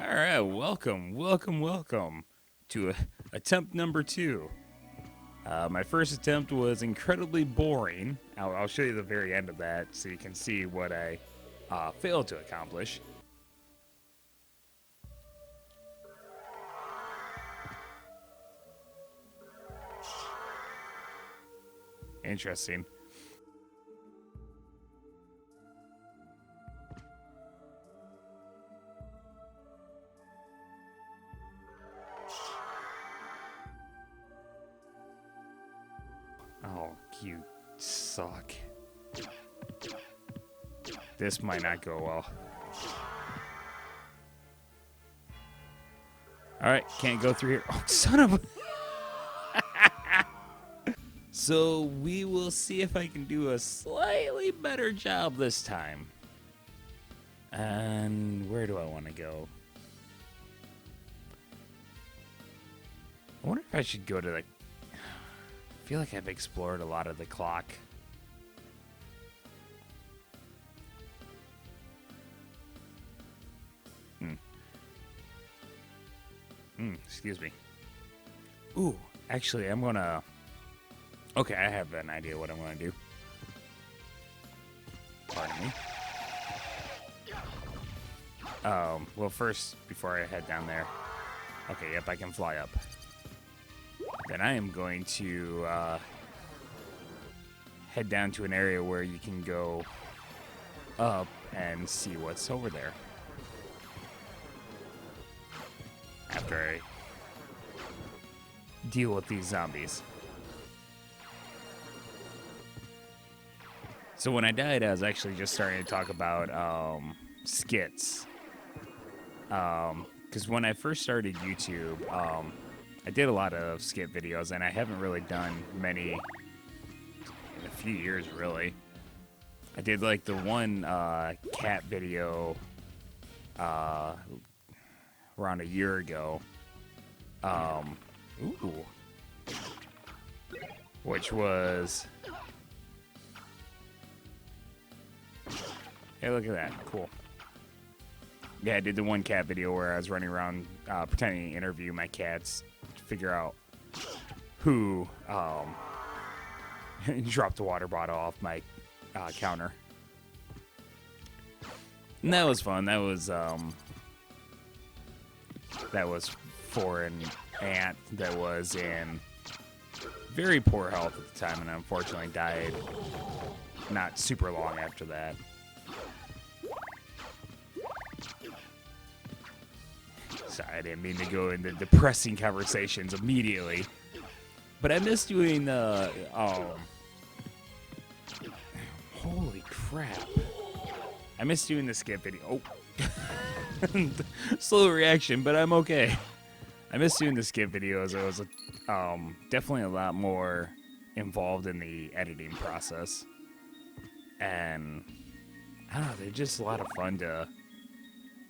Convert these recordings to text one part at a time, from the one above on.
All right, welcome to attempt number 2. My first attempt was incredibly boring. I'll show you the very end of that so you can see what I failed to accomplish. Interesting. Oh, you suck. This might not go well. Alright, can't go through here. Oh, son of a... So we will see if I can do a slightly better job this time. And where do I want to go? I wonder if I should go to the... I feel like I've explored a lot of the clock. Excuse me. Ooh, actually, I'm gonna... Okay, I have an idea what I'm gonna do. Pardon me. Well, first, before I head down there... Okay, yep, I can fly up. Then I am going to head down to an area where you can go up and see what's over there. After I deal with these zombies. So when I died, I was actually just starting to talk about skits. Because when I first started YouTube, I did a lot of skit videos, and I haven't really done many in a few years, really. I did, like, the one cat video around a year ago. Which was... Hey, look at that. Cool. Yeah, I did the one cat video where I was running around pretending to interview my cats to figure out who dropped the water bottle off my counter. And that was fun. That was for an aunt that was in very poor health at the time and unfortunately died not super long after that. Sorry, I didn't mean to go into depressing conversations immediately. But I miss doing holy crap. I miss doing the skit video. Oh. Slow reaction, but I'm okay. I miss doing the skit videos. It was definitely a lot more involved in the editing process. And I don't know, they're just a lot of fun to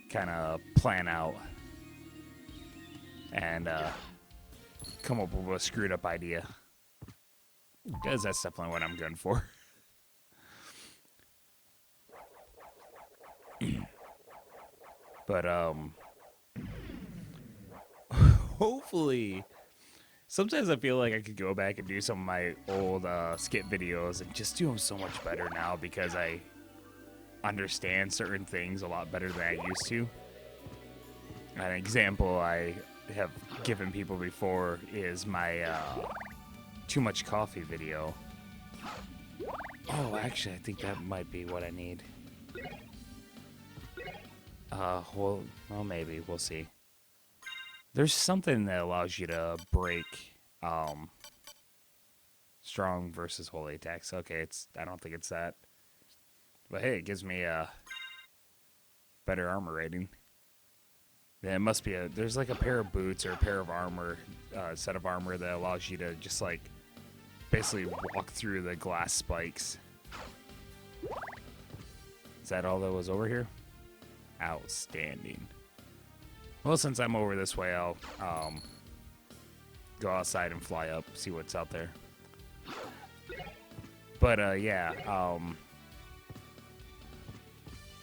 kind of plan out and come up with a screwed up idea. Because that's definitely what I'm going for. But hopefully, sometimes I feel like I could go back and do some of my old skit videos and just do them so much better now because I understand certain things a lot better than I used to. An example I have given people before is my too much coffee video. Oh, actually, I think that might be what I need. Well, maybe. We'll see. There's something that allows you to break strong versus holy attacks. Okay, I don't think it's that. But hey, it gives me a better armor rating. Then it must be there's like a pair of boots or a pair of armor, set of armor that allows you to just like basically walk through the glass spikes. Is that all that was over here? Outstanding. Well, since I'm over this way, I'll go outside and fly up, see what's out there. But yeah,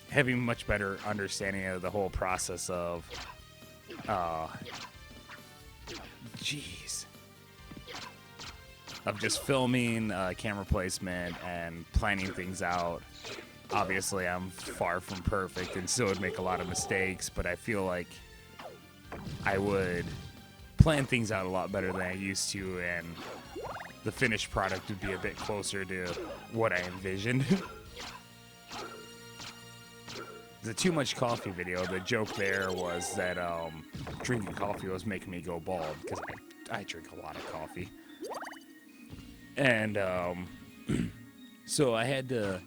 having much better understanding of the whole process of Jeez. Of just filming, camera placement, and planning things out. Obviously, I'm far from perfect and still would make a lot of mistakes, but I feel like I would plan things out a lot better than I used to, and the finished product would be a bit closer to what I envisioned. The Too Much Coffee video, the joke there was that drinking coffee was making me go bald, because I drink a lot of coffee. And so I had to,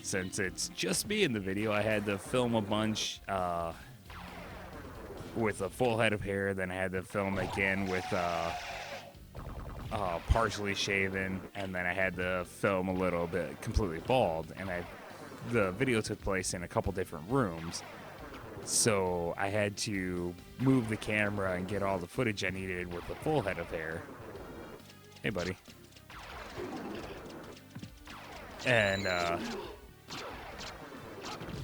since it's just me in the video, I had to film a bunch with a full head of hair. Then I had to film again with partially shaven, and then I had to film a little bit completely bald. And the video took place in a couple different rooms, so I had to move the camera and get all the footage I needed with the full head of hair. Hey, buddy. And I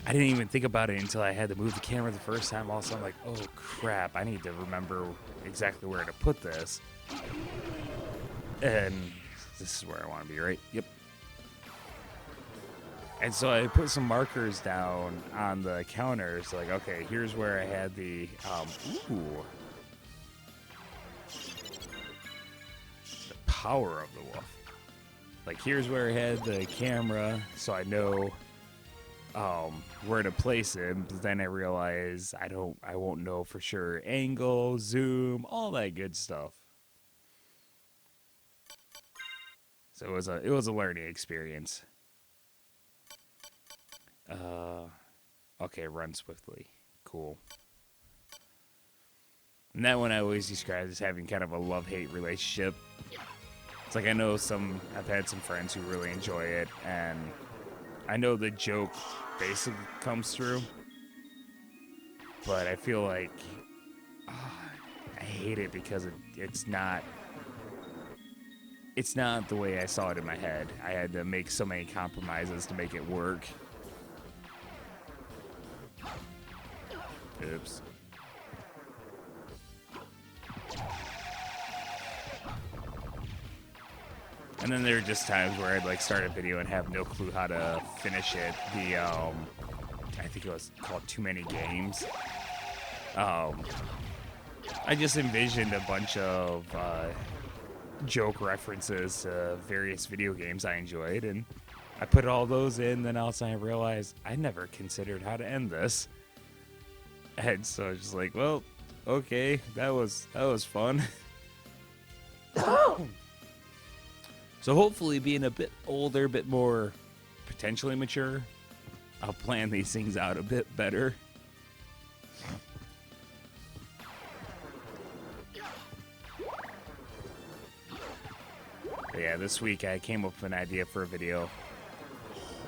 didn't even think about it until I had to move the camera the first time. Also, I'm like, oh crap, I need to remember exactly where to put this. And this is where I want to be, right? Yep. And so I put some markers down on the counters, like, okay, here's where I had the, the power of the wolf. Like, here's where I had the camera, so I know, where to place it. But then I realized I won't know for sure angle, zoom, all that good stuff. So it was a learning experience. Okay, run swiftly. Cool. And that one I always describe as having kind of a love-hate relationship. It's like, I know I've had some friends who really enjoy it, and I know the joke basically comes through, but I feel like I hate it because it's not the way I saw it in my head. I had to make so many compromises to make it work. Oops. And then there are just times where I'd like start a video and have no clue how to finish it. I think it was called Too Many Games. I just envisioned a bunch of joke references to various video games I enjoyed, and I put all those in. Then all of a sudden I realized I never considered how to end this. And so I was just like, well, okay, that was fun. So hopefully, being a bit older, a bit more potentially mature, I'll plan these things out a bit better. But yeah, this week I came up with an idea for a video.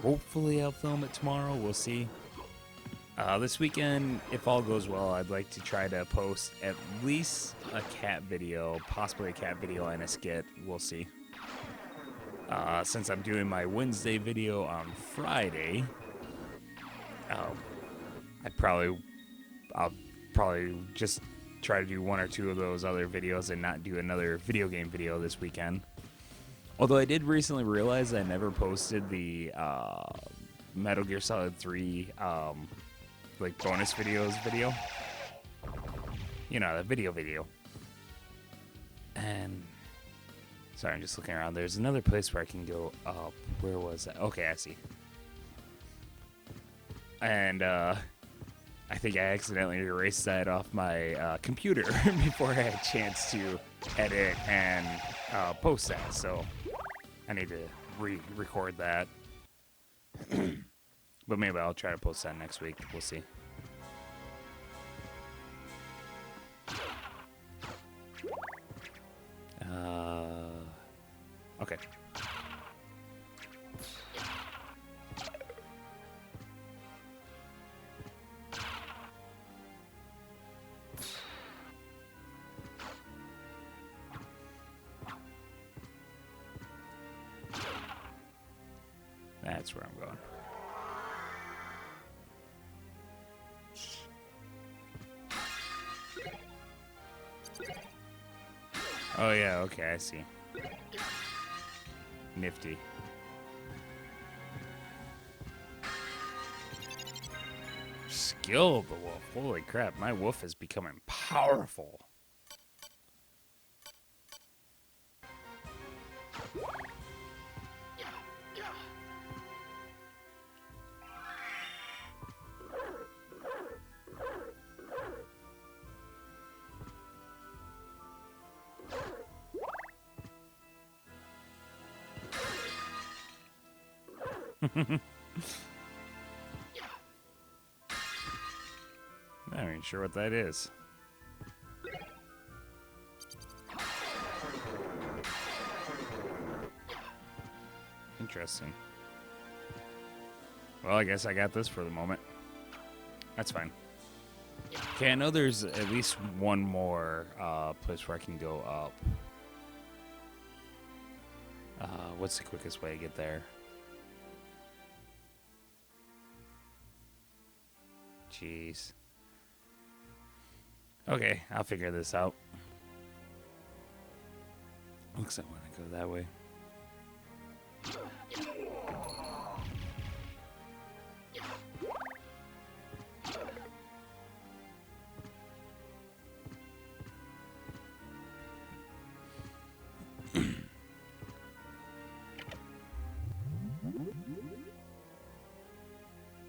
Hopefully I'll film it tomorrow, we'll see. This weekend, if all goes well, I'd like to try to post at least a cat video, possibly a cat video and a skit, we'll see. Since I'm doing my Wednesday video on Friday, I'll probably just try to do one or two of those other videos and not do another video game video this weekend. Although I did recently realize I never posted the Metal Gear Solid 3 like bonus videos video. You know, the video. And sorry, I'm just looking around. There's another place where I can go up. Where was that? Okay, I see. And I think I accidentally erased that off my computer before I had a chance to edit and post that. So I need to re-record that. But maybe I'll try to post that next week. We'll see. Okay. That's where I'm going. Oh, yeah, okay, I see. Nifty. Skill of the wolf. Holy crap, my wolf is becoming powerful. I'm not even sure what that is. Interesting. Well, I guess I got this for the moment. That's fine. Okay, I know there's at least one more place where I can go up. What's the quickest way to get there? Jeez. Okay, I'll figure this out. Looks like I want to go that way.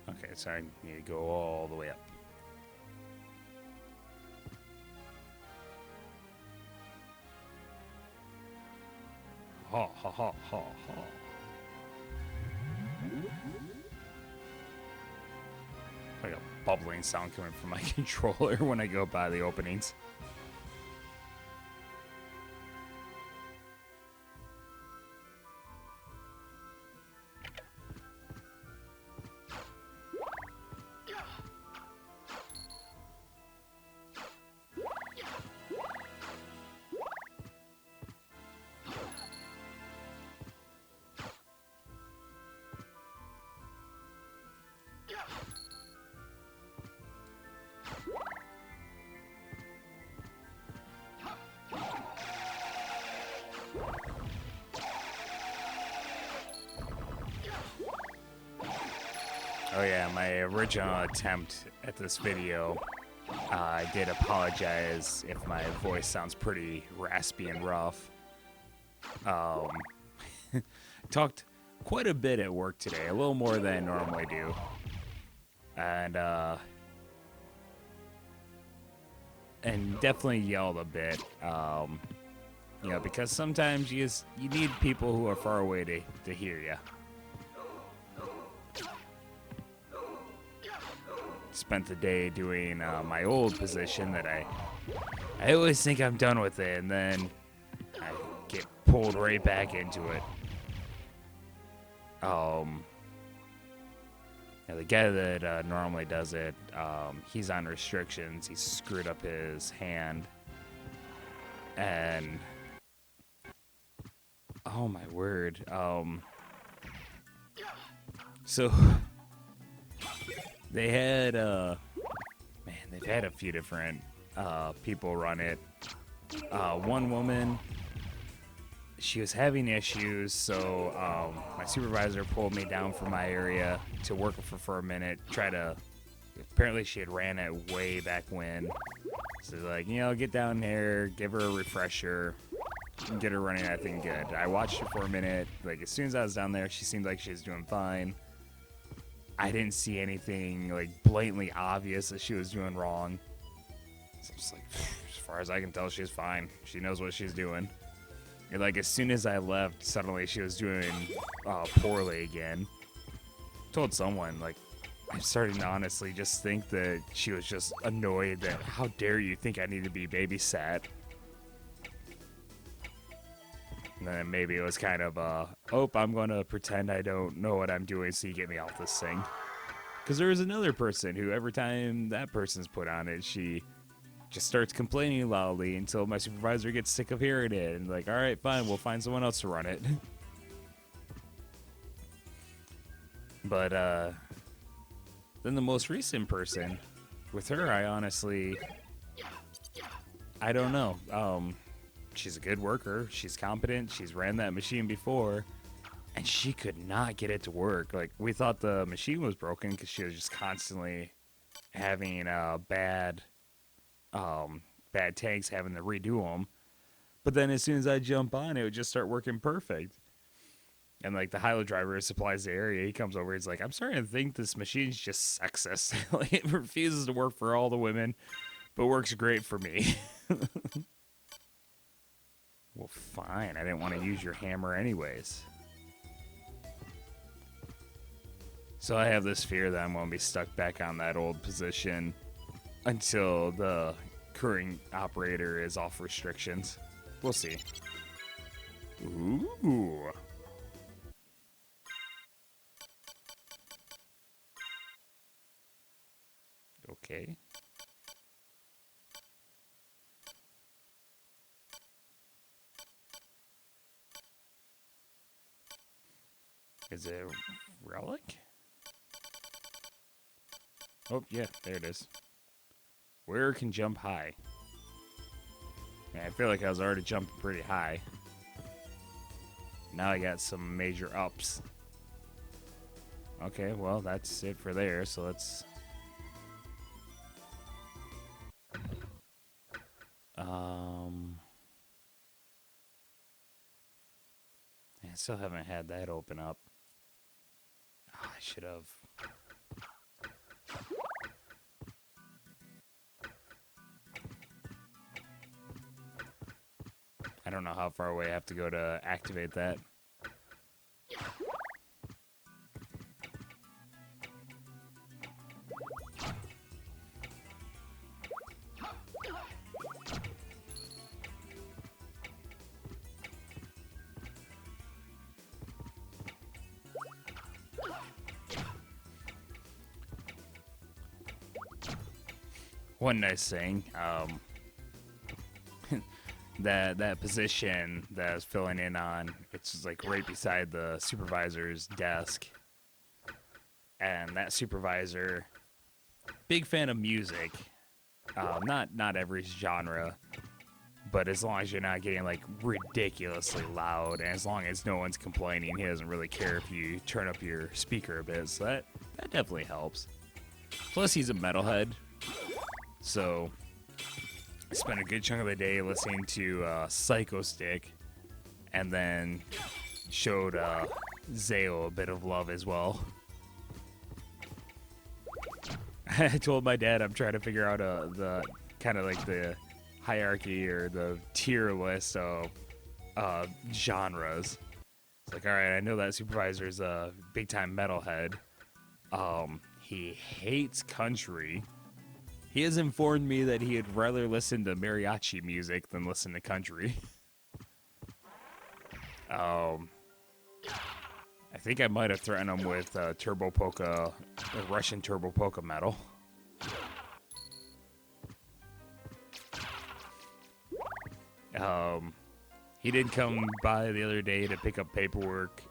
Okay, so I need to go all the way up. Ha ha ha ha ha. Like a bubbling sound coming from my controller when I go by the openings. Oh yeah, my original attempt at this video, I did apologize if my voice sounds pretty raspy and rough. Talked quite a bit at work today, a little more than I normally do. And definitely yelled a bit, you know, because sometimes you need people who are far away to hear you. Spent the day doing my old position that I always think I'm done with it, and then I get pulled right back into it. The guy that normally does it, he's on restrictions. He's screwed up his hand, and oh my word, so. They had, they've had a few different people run it. One woman, she was having issues, so my supervisor pulled me down from my area to work with her for a minute, apparently she had ran it way back when. So like, you know, get down there, give her a refresher, and get her running that thing good. I watched her for a minute. Like, as soon as I was down there, she seemed like she was doing fine. I didn't see anything like blatantly obvious that she was doing wrong. So I'm just like, as far as I can tell, she's fine. She knows what she's doing. And like, as soon as I left, suddenly she was doing poorly again. Told someone, like, I'm starting to honestly just think that she was just annoyed that, how dare you think I need to be babysat? And then maybe it was kind of, oh, I'm going to pretend I don't know what I'm doing so you get me off this thing. Because there was another person who every time that person's put on it, she just starts complaining loudly until my supervisor gets sick of hearing it. And like, all right, fine, we'll find someone else to run it. But then the most recent person, with her, I honestly, I don't know. she's a good worker. She's competent. She's ran that machine before. And she could not get it to work. Like, we thought the machine was broken because she was just constantly having bad tanks, having to redo them. But then as soon as I jump on, it would just start working perfect. And, like, the hilo driver supplies the area. He comes over. He's like, I'm starting to think this machine's just sexist. Like, it refuses to work for all the women, but works great for me. Well, fine. I didn't want to use your hammer anyways. So I have this fear that I'm going to be stuck back on that old position until the current operator is off restrictions. We'll see. Ooh. Okay. Is it a relic? Oh, yeah, there it is. Where can jump high? Man, I feel like I was already jumping pretty high. Now I got some major ups. Okay, well, that's it for there, so let's... I still haven't had that open up. Oh, I should have. I don't know how far away I have to go to activate that. One nice thing, that position that I was filling in on, it's like right beside the supervisor's desk. And that supervisor, big fan of music. Not every genre, but as long as you're not getting like ridiculously loud, and as long as no one's complaining, he doesn't really care if you turn up your speaker a bit. So that definitely helps. Plus, he's a metalhead. So, I spent a good chunk of the day listening to Psycho Stick, and then showed Zao a bit of love as well. I told my dad I'm trying to figure out the kind of like the hierarchy or the tier list of genres. It's like, all right, I know that supervisor's a big-time metalhead. He hates country. He has informed me that he'd rather listen to mariachi music than listen to country. I think I might have threatened him with Turbo Polka, Russian Turbo Polka metal. He did come by the other day to pick up paperwork.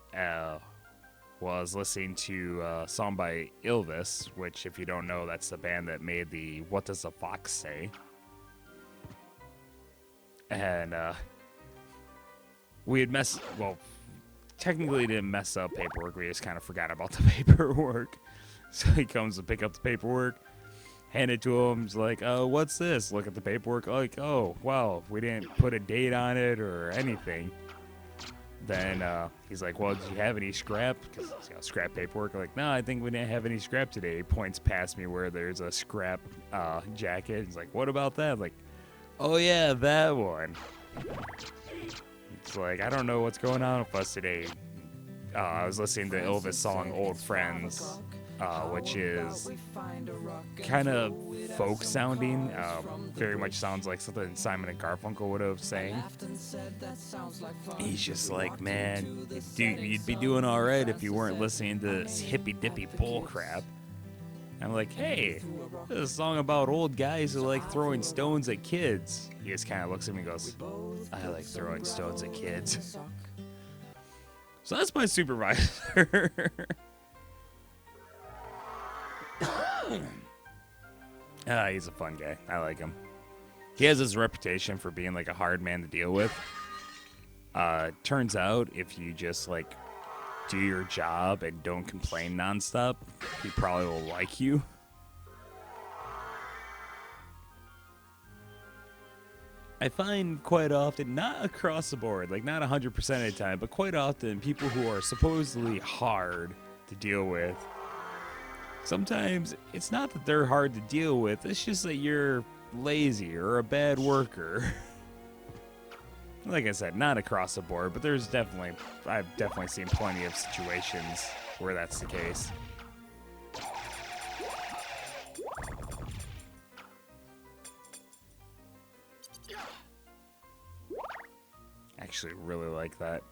While I was listening to a song by Ilvis, which, if you don't know, that's the band that made the What Does the Fox Say? And we had technically didn't mess up paperwork, we just kind of forgot about the paperwork. So he comes to pick up the paperwork, hand it to him, he's like, oh, what's this? Look at the paperwork, like, oh, wow, we didn't put a date on it or anything. Then he's like, well, did you have any scrap? Because scrap paperwork. I'm like, no, I think we didn't have any scrap today. He points past me where there's a scrap jacket. He's like, what about that? I'm like, oh, yeah, that one. It's like, I don't know what's going on with us today. I was listening to Elvis' song, Old Friends, which is kind of folk sounding. Very much sounds like something Simon and Garfunkel would have sang. He's just like, man, you'd be doing all right if you weren't listening to this hippy-dippy bull crap. I'm like, hey, this is a song about old guys who like throwing stones at kids. He just kind of looks at me and goes, I like throwing stones at kids. So that's my supervisor. He's a fun guy. I like him. He has this reputation for being like a hard man to deal with. Turns out if you just like do your job and don't complain nonstop, he probably will like you. I find quite often, not across the board, like not 100% of the time, but quite often people who are supposedly hard to deal with, sometimes it's not that they're hard to deal with, it's just that you're lazy or a bad worker. Like I said, not across the board, but I've definitely seen plenty of situations where that's the case. Actually really like that.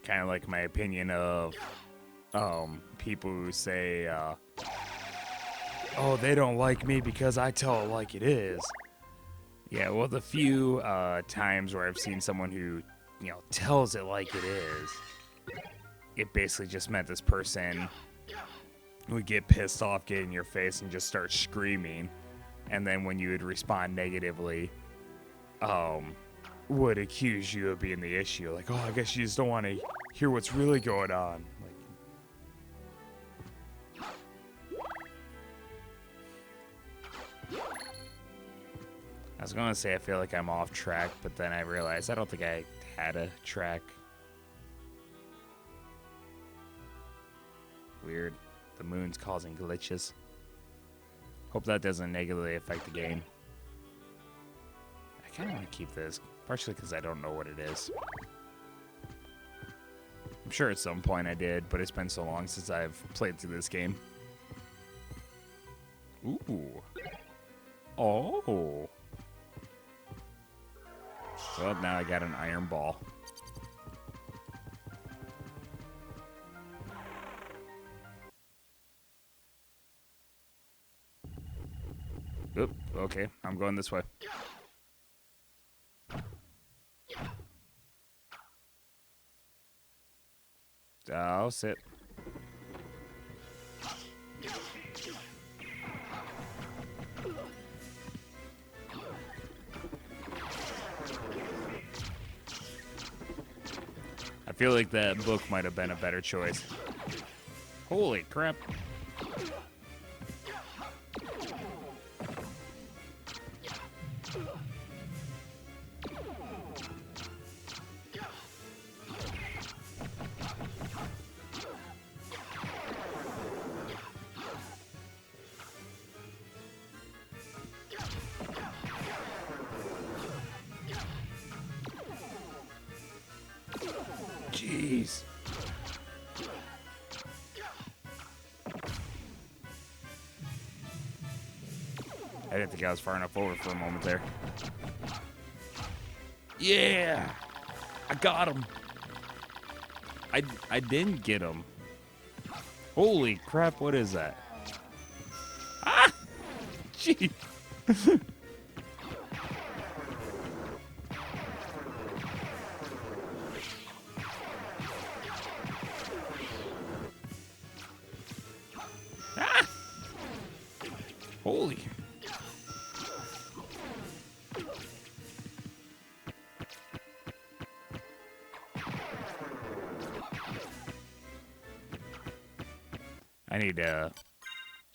Kind of like my opinion of people who say oh, they don't like me because I tell it like it is. Yeah, well, the few times where I've seen someone who, you know, tells it like it is, it basically just meant this person would get pissed off, get in your face, and just start screaming. And then when you would respond negatively, would accuse you of being the issue. Like, oh, I guess you just don't want to hear what's really going on. I was going to say I feel like I'm off track, but then I realized I don't think I had a track. Weird. The moon's causing glitches. Hope that doesn't negatively affect the game. I kind of want to keep this, partially because I don't know what it is. I'm sure at some point I did, but it's been so long since I've played through this game. Ooh. Oh. Well, now I got an iron ball. Oop, okay, I'm going this way. I'll sit. I feel like that book might have been a better choice. Holy crap. Jeez. I didn't think I was far enough over for a moment there. Yeah! I got him. I didn't get him. Holy crap, what is that? Ah! Jeez. Ah! Holy.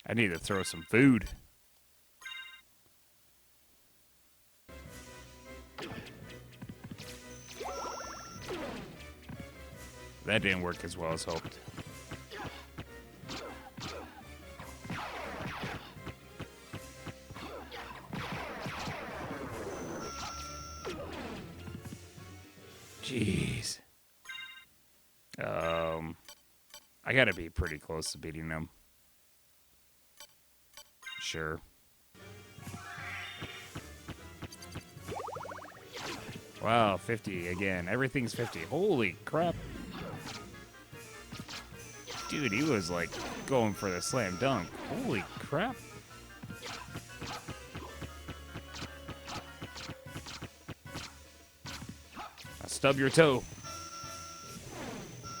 I need to throw some food. That didn't work as well as hoped. Jeez. I gotta be pretty close to beating them. Sure. Wow, 50 again. Everything's 50. Holy crap. Dude, he was like going for the slam dunk. Holy crap. Now stub your toe.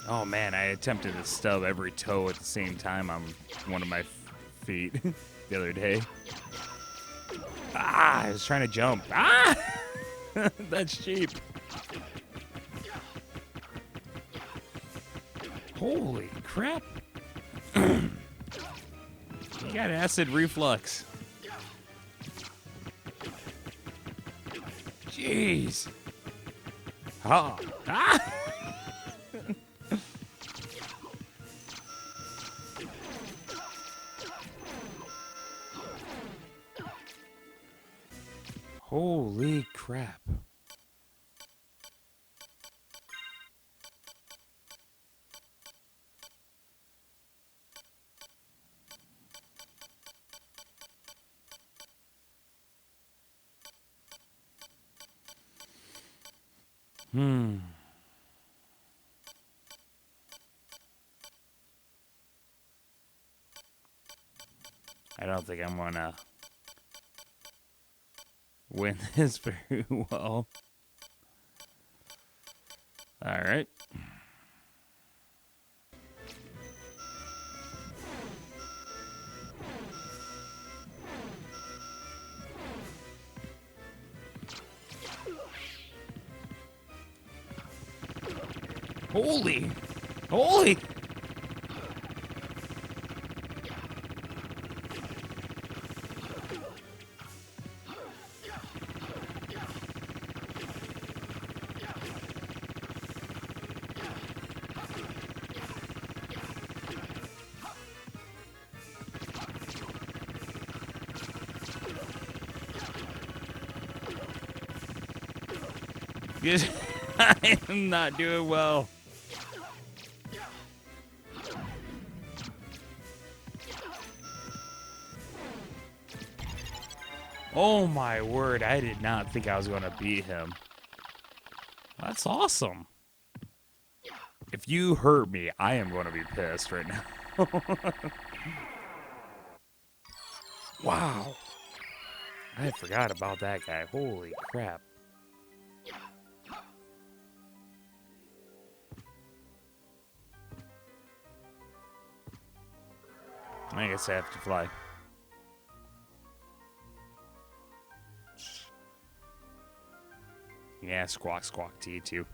Oh man, I attempted to stub every toe at the same time on one of my feet the other day. Ah, I was trying to jump. Ah! That's cheap. Holy crap. You got acid reflux. Jeez. Oh. Ah! Holy crap. I don't think I'm gonna win this very well. All right. Holy. Holy. I am not doing well. Oh my word, I did not think I was going to beat him. That's awesome. If you hurt me, I am going to be pissed right now. Wow. I forgot about that guy. Holy crap. I guess I have to fly. Yeah, squawk, squawk to you too.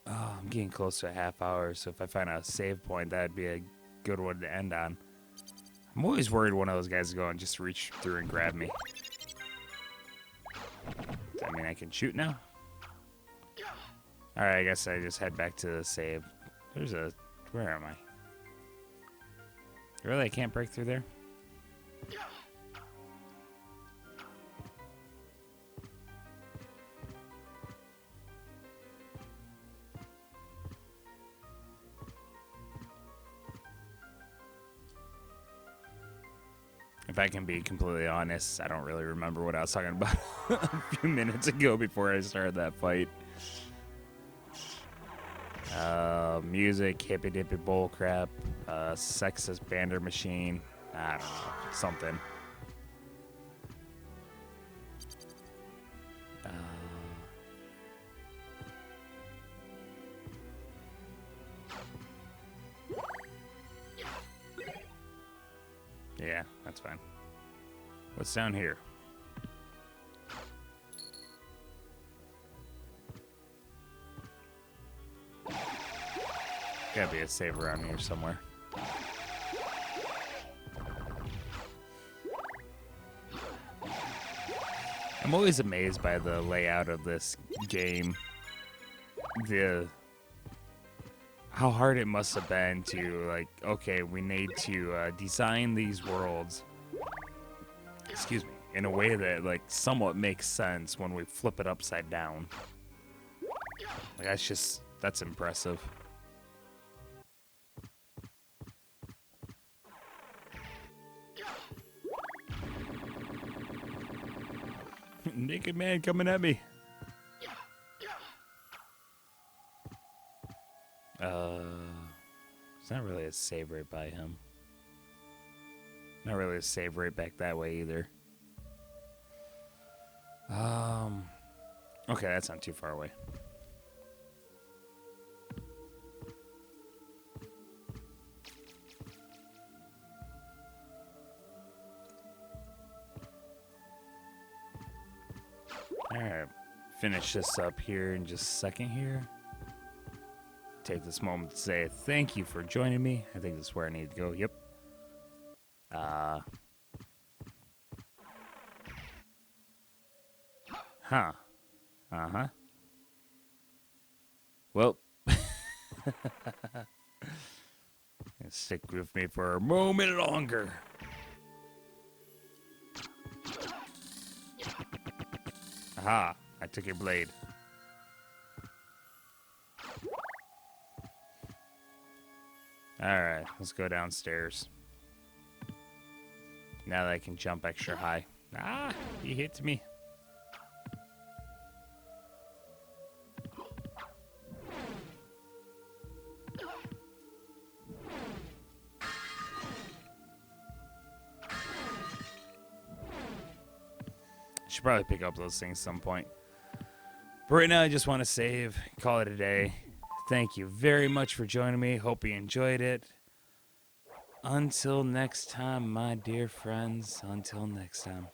Oh, I'm getting close to a half hour, so if I find a save point, that'd be a good one to end on. I'm always worried one of those guys is going to just reach through and grab me. I mean, I can shoot now? Alright, I guess I just head back to the save. There's a... Where am I? Really? I can't break through there? If I can be completely honest, I don't really remember what I was talking about a few minutes ago before I started that fight. Music, hippy dippy bull crap, sexist bander machine. I don't know, something. Yeah, that's fine. What's down here? Gotta be a save around here somewhere. I'm always amazed by the layout of this game. How hard it must have been to, like, okay, we need to design these worlds, excuse me, in a way that, like, somewhat makes sense when we flip it upside down. Like, that's impressive. Naked man coming at me. It's not really a save right by him. Not really a save right back that way either. Okay, that's not too far away. finish this up here in just a second here. Take this moment to say thank you for joining me. I think this is where I need to go. Yep. Huh. Uh-huh. Well. Stick with me for a moment longer. Aha. I took your blade. Alright, let's go downstairs. Now that I can jump extra high. Ah, he hit me. Should probably pick up those things some point. But right now I just want to save, call it a day. Thank you very much for joining me. Hope you enjoyed it. Until next time, my dear friends. Until next time.